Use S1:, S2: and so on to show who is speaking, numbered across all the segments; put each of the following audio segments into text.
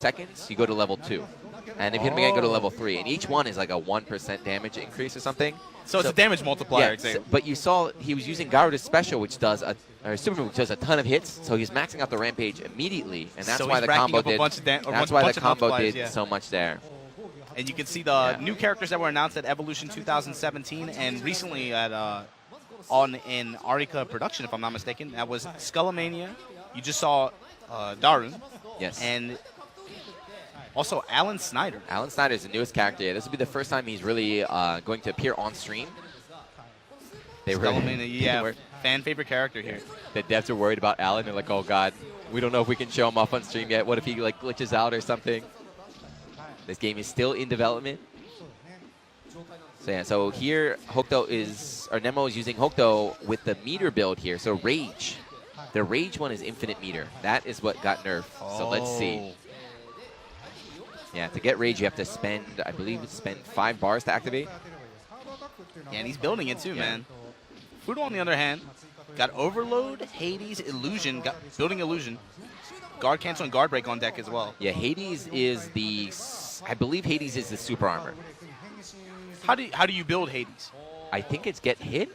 S1: seconds, you go to level 2. And if you hit him again, go to level 3. And each one is like a 1% damage increase or something.
S2: So it's a damage multiplier.
S1: Yeah, but you saw he was using Garuda's special, which does or super move, which does a ton of hits. So he's maxing out the Rampage immediately, and that's why the combo did. That's why the combo did so much there.
S2: And you can see the new characters that were announced at Evolution 2017, and recently at in Arika production, if I'm not mistaken. That was Skullomania. You just saw Darun.
S1: Yes.
S2: And also Alan Snyder.
S1: Alan Snyder is the newest character. Yeah, this will be the first time he's really going to appear on stream.
S2: Yeah, fan favorite character here.
S1: The devs are worried about Alan. They're like, oh god, we don't know if we can show him off on stream yet. What if he like glitches out or something? This game is still in development. So yeah, so here Nemo is using Hokuto with the meter build here. So Rage. The Rage one is infinite meter. That is what got nerfed. So let's see. Yeah, to get Rage, you have to spend, I believe, 5 bars to activate.
S2: Yeah, and he's building it too, man. Fudo, on the other hand, got Overload, Hades, Illusion, building Illusion, Guard Cancel, and Guard Break on deck as well.
S1: Yeah, Hades is I believe Hades is the super armor.
S2: How do you build Hades?
S1: I think it's get hit.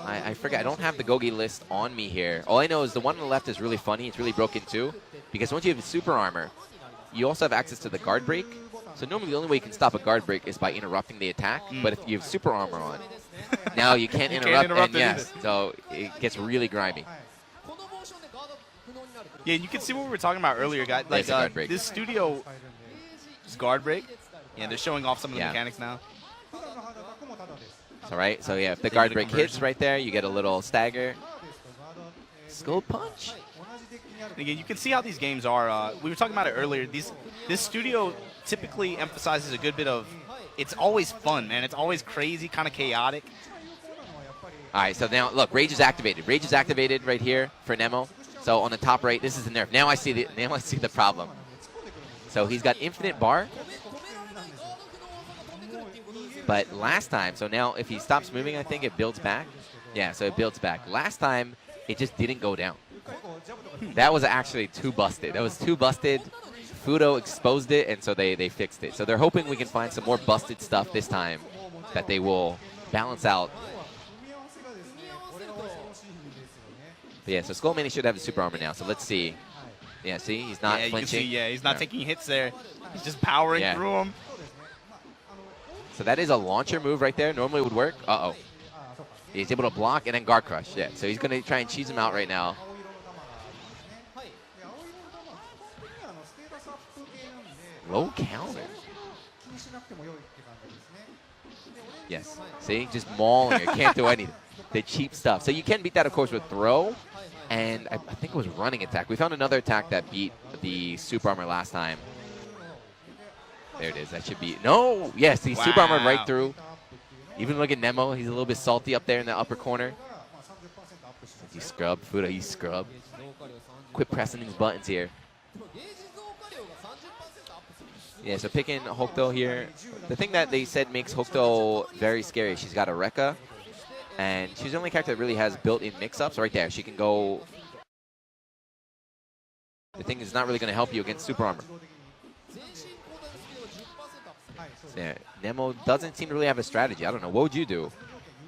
S1: I forget. I don't have the Gogi list on me here. All I know is the one on the left is really funny. It's really broken too, because once you have super armor, you also have access to the guard break. So normally the only way you can stop a guard break is by interrupting the attack. But if you have super armor on, now you can't interrupt. So it gets really grimy.
S2: Yeah, you can see what we were talking about earlier, guys. Like this studio is guard break. Yeah, they're showing off some of the mechanics now.
S1: All right. So yeah, if the guard break hits right there, you get a little stagger. Skull punch.
S2: Again, you can see how these games are. We were talking about it earlier. This studio typically emphasizes a good bit of, it's always fun, man. It's always crazy, kind of chaotic.
S1: All right, so now look, Rage is activated. Rage is activated right here for Nemo. So on the top right, this is the nerf. Now I see the problem. So he's got infinite bar. But last time, so now if he stops moving, I think it builds back. Yeah, so it builds back. Last time, it just didn't go down. That was actually too busted. That was too busted. Fudo exposed it, and so they fixed it. So they're hoping we can find some more busted stuff this time that they will balance out. But yeah, so Skullmania should have the super armor now. So let's see. Yeah, see? He's not flinching.
S2: He's not taking hits there. He's just powering through them.
S1: So that is a launcher move right there. Normally it would work. Uh-oh. He's able to block and then guard crush. Yeah, so he's going to try and cheese him out right now. Low counter. Yes. See? Just mauling it. Can't do anything. The cheap stuff. So you can beat that, of course, with throw. And I think it was running attack. We found another attack that beat the super armor last time. There it is. That should be. No! Yes, he's super armored right through. Even look at Nemo. He's a little bit salty up there in the upper corner. He scrubbed. Fudo, he scrubbed. Quit pressing these buttons here. Yeah, so picking Hokuto here. The thing that they said makes Hokuto very scary, she's got a Rekka. And she's the only character that really has built-in mix-ups. Right there, she can go. The thing is not really going to help you against super armor. Yeah, Nemo doesn't seem to really have a strategy. I don't know. What would you do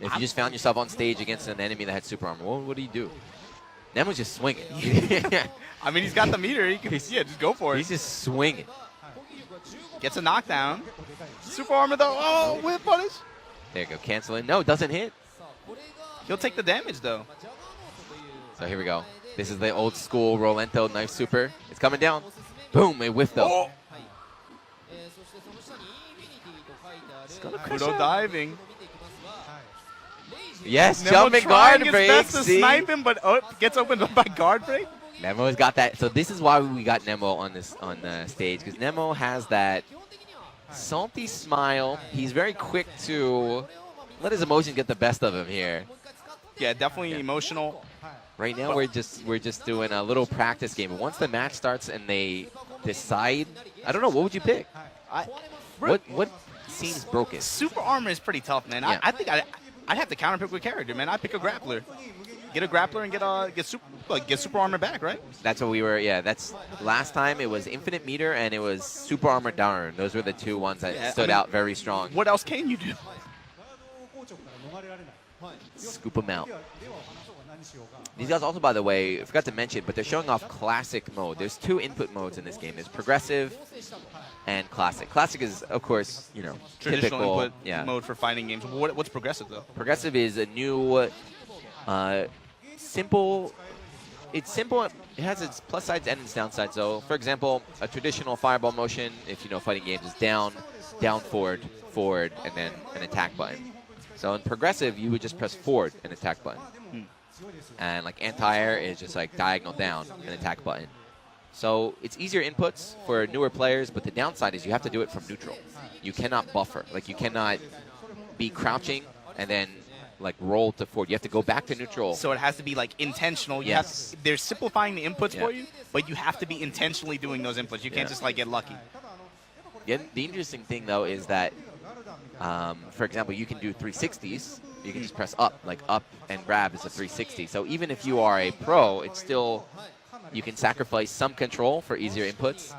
S1: if you just found yourself on stage against an enemy that had super armor? What do you do? Nemo's just swinging.
S2: I mean, he's got the meter. He can, just go for it.
S1: He's just swinging.
S2: Gets a knockdown. Super armor, though. Oh, whip punish.
S1: There you go. Canceling. No, it doesn't hit.
S2: He'll take the damage, though.
S1: So here we go. This is the old school Rolento knife super. It's coming down. Boom, it whiffed up.
S2: Oh. Fudo diving.
S1: Yes,
S2: Nemo
S1: jumping guard break.
S2: Best to snipe him, but gets opened up by guard break.
S1: Nemo's got that. So this is why we got Nemo on the stage, because Nemo has that salty smile. He's very quick to let his emotions get the best of him here.
S2: Yeah, definitely emotional.
S1: Right now we're just doing a little practice game. But once the match starts and they decide, I don't know, what would you pick? What seems broken?
S2: Super armor is pretty tough, man. Yeah. I think I'd have to counterpick with character, man. I'd pick a grappler. get a grappler and get super armor back, right?
S1: That's what we were. Yeah, that's last time. It was Infinite Meter and it was Super Armor Down. Those were the two ones that stood out very strong.
S2: What else can you do?
S1: Scoop them out. These guys also, by the way, I forgot to mention, but they're showing off Classic mode. There's two input modes in this game. There's Progressive and Classic. Classic is, of course, you know,
S2: Traditional
S1: typical
S2: input mode for fighting games. What's Progressive, though?
S1: Progressive is a new, simple. It's simple. It has its plus sides and its downsides. So, for example, a traditional fireball motion, if you know fighting games, is down, down, forward, forward, and then an attack button. So in Progressive, you would just press forward and attack button. And like anti-air is just like diagonal down and attack button. So it's easier inputs for newer players, but the downside is you have to do it from neutral. You cannot buffer. Like you cannot be crouching and then like roll to forward. You have to go back to neutral.
S2: So it has to be like intentional.
S1: Yes.
S2: They're simplifying the inputs for you, but you have to be intentionally doing those inputs. You can't just like get lucky.
S1: Yeah, the interesting thing though is that, for example, you can do 360s. You can just press up, like up and grab is a 360. So even if you are a pro, it's still, you can sacrifice some control for easier inputs.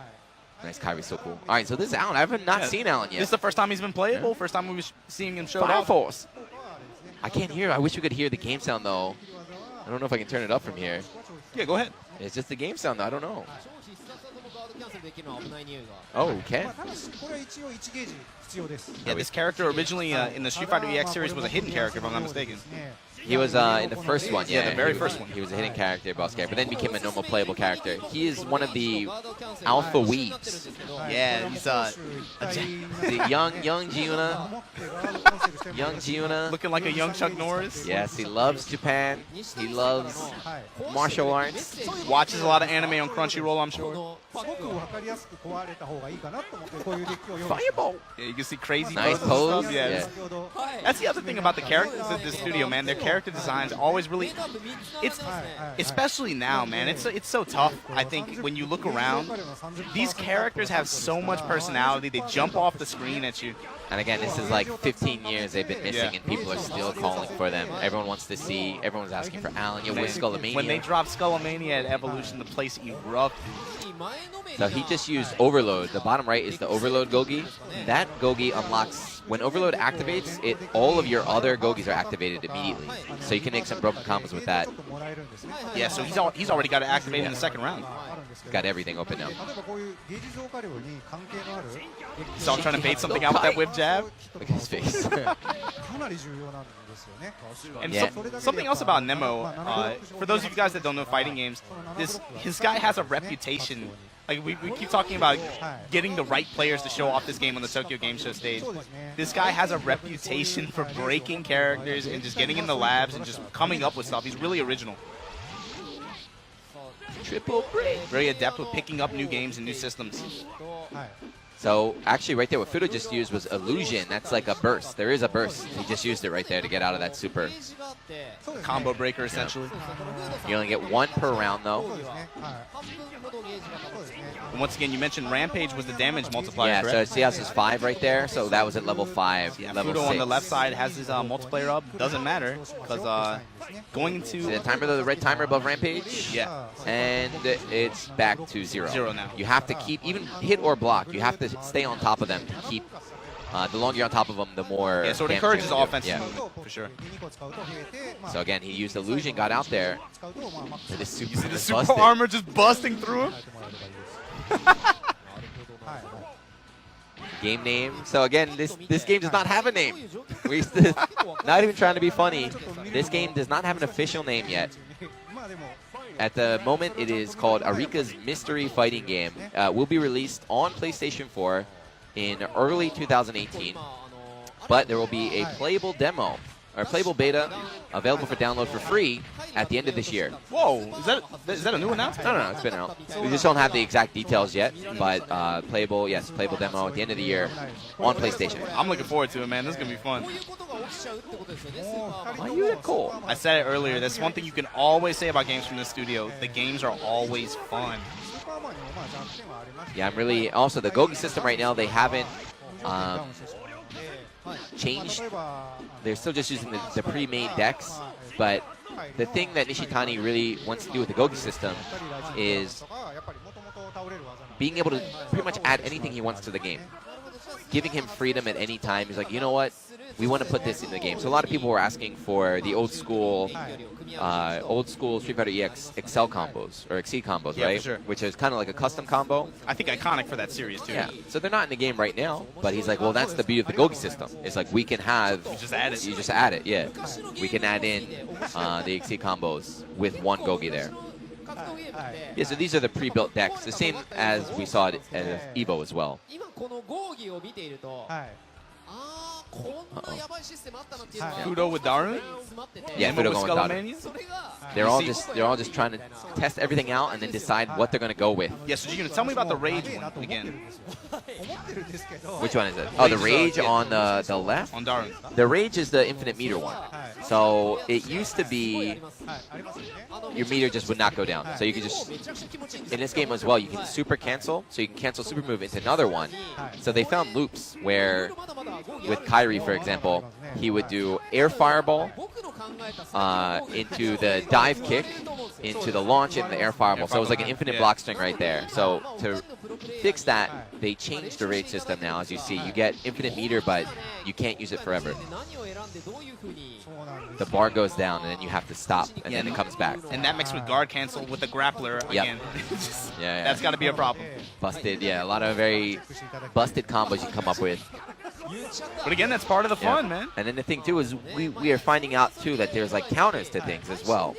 S1: Nice, Kyrie's so cool. All right, so this is Alan. I have not seen Alan yet.
S2: This is the first time he's been playable. First time we were seeing him show
S1: Fire
S2: off.
S1: Force. I can't hear. I wish we could hear the game sound though. I don't know if I can turn it up from here.
S2: Yeah, go ahead.
S1: It's just the game sound though. I don't know. Oh, okay.
S2: Yeah, this character originally in the Street Fighter EX series was a hidden character, if I'm not mistaken.
S1: He was in the first one,
S2: Yeah, the very first one.
S1: He was a hidden character, boss character, but then became a normal playable character. He is one of the alpha weebs.
S2: Yeah, he's
S1: The young Giuna. Young Giuna.
S2: looking like a young Chuck Norris.
S1: Yes, he loves Japan. He loves martial arts.
S2: Watches a lot of anime on Crunchyroll, I'm sure.
S1: Fireball.
S2: Yeah, you can see crazy
S1: Nice
S2: poses and
S1: pose.
S2: stuff. Yeah. That's the other thing about the characters at this studio, man. Their character designs always really, it's especially now, man. It's so tough. I think when you look around, these characters have so much personality. They jump off the screen at you.
S1: And again, this is like 15 years they've been missing, and people are still calling for them. Everyone wants to see. Everyone's asking for Alan. Yo, where's Skullomania?
S2: When they dropped Skullomania at Evolution, the place erupted.
S1: So he just used Overload. The bottom right is the Overload Gogi. That Gogi unlocks, when Overload activates, all of your other Gogis are activated immediately. So you can make some broken combos with that.
S2: Yeah, so he's already got it activated in the second round.
S1: Got everything open now.
S2: So I'm trying to bait something out with that whip jab.
S1: Look at his face.
S2: And
S1: Yeah.
S2: something else about Nemo, for those of you guys that don't know fighting games, his guy has a reputation. Like we keep talking about getting the right players to show off this game on the Tokyo Game Show stage. This guy has a reputation for breaking characters and just getting in the labs and just coming up with stuff. He's really original.
S1: Triple break.
S2: Very adept with picking up new games and new systems.
S1: So actually right there what Fudo just used was Illusion. That's like a burst. There is a burst. He just used it right there to get out of that super.
S2: Combo breaker, essentially.
S1: You only get one per round though.
S2: And once again, you mentioned Rampage was the damage multiplier,
S1: Yeah, so
S2: correct?
S1: see how this is 5 right there? So that was at level 5.
S2: Yeah,
S1: level
S2: Fudo
S1: 6.
S2: on the left side has his multiplayer up. Doesn't matter, because going into...
S1: See the timer, the red timer above Rampage?
S2: Yeah.
S1: And it's back to 0.
S2: 0 now.
S1: You have to keep, even hit or block, you have to stay on top of them to keep, the longer you're on top of them, the more
S2: Yeah, so it
S1: damage
S2: encourages
S1: you can do.
S2: offensive
S1: Yeah.
S2: movement, for sure.
S1: So again, he used Illusion, got out there. And the super,
S2: You see the
S1: just
S2: super
S1: busted.
S2: armor just busting through him?
S1: Game name. So again, this game does not have a name. We're not even trying to be funny. This game does not have an official name yet. At the moment, it is called Arika's Mystery Fighting Game. Will be released on PlayStation 4 in early 2018. But there will be a playable demo, or playable beta, available for download for free at the end of this year.
S2: Whoa, is that a new announcement?
S1: No, it's been out. We just don't have the exact details yet, but playable demo at the end of the year on PlayStation.
S2: I'm looking forward to it, man. This is going to be fun.
S1: Why you that cool?
S2: I said it earlier. That's one thing you can always say about games from this studio. The games are always fun.
S1: Yeah, I'm really... Also, the Gogi system right now, they haven't changed. They're still just using the pre-made decks, but the thing that Nishitani really wants to do with the Gogi system is being able to pretty much add anything he wants to the game. Giving him freedom at any time. He's like, you know what? We want to put this in the game. So a lot of people were asking for the old school Street Fighter EX Excel combos, or Exceed combos,
S2: Yeah,
S1: right?
S2: for sure.
S1: Which is kind of like a custom combo.
S2: I think iconic for that series too.
S1: Yeah. So they're not in the game right now, but he's like, well, that's the beauty of the Gogi system. It's like we can have...
S2: You just add it.
S1: You just add it, yeah. We can add in the Exceed combos with one Gogi there. Yeah, so these are the pre-built decks, the same as we saw at EVO as well.
S2: Fudo with Darun?
S1: Yeah,
S2: Fudo
S1: Fudo
S2: with
S1: going with Darun. They're all just trying to test everything out and then decide what they're going to go with.
S2: Yeah, so you tell me about the Rage one again.
S1: Which one is it? Oh, the Rage on the left?
S2: On Darun.
S1: The Rage is the infinite meter one. So it used to be your meter just would not go down. So you could just, in this game as well, you can super cancel. So you can cancel super move into another one. So they found loops where, with Kyrie, for example, he would do air fireball into the dive kick, into the launch, and the air fireball. So it was like an infinite block string right there. So to fix that, they changed the Rage system now. As you see, you get infinite meter, but you can't use it forever. The bar goes down, and then you have to stop, and then it comes back.
S2: And that mixed with guard cancel with the grappler, again,
S1: yeah.
S2: That's got to be a problem.
S1: Busted, yeah, a lot of very busted combos you come up with.
S2: But again, that's part of the fun, man.
S1: And then the thing, too, is we are finding out, too, that there's, like, counters to things as well.